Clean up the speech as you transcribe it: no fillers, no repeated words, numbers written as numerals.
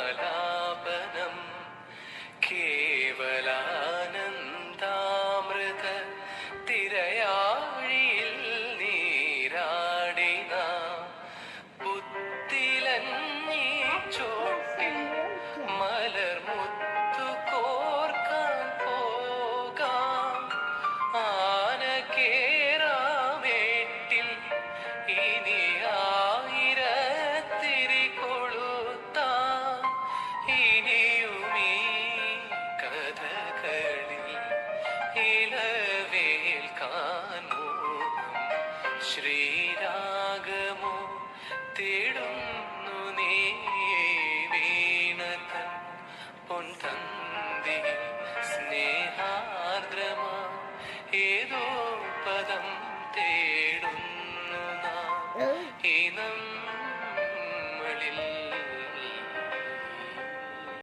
ജയദേവഗീതാലാപനം കേവലാനന്ദാമൃത തിരയാഴിയിൽ നീരാടിന പുത്തിലന്നീ ചോട്ടിൽ മലർമുത്തു കോർക്കാൻ പോകാം ആന കേറാമേട്ടിൽ ഇനി ആയിരത്തിരി കൊളുത്താം ഇനിയുമീ കഥകളിൽ ഇളവേൽക്കാൻ മോഹം ശ്രീരാഗമോ തേടുന്നു നീ വീണതൻ പൊൻതന്തി സ്നേഹാർദ്രമാ ഏതോ പദം തേടുന്നു നാം ഈ നമ്മളിൽ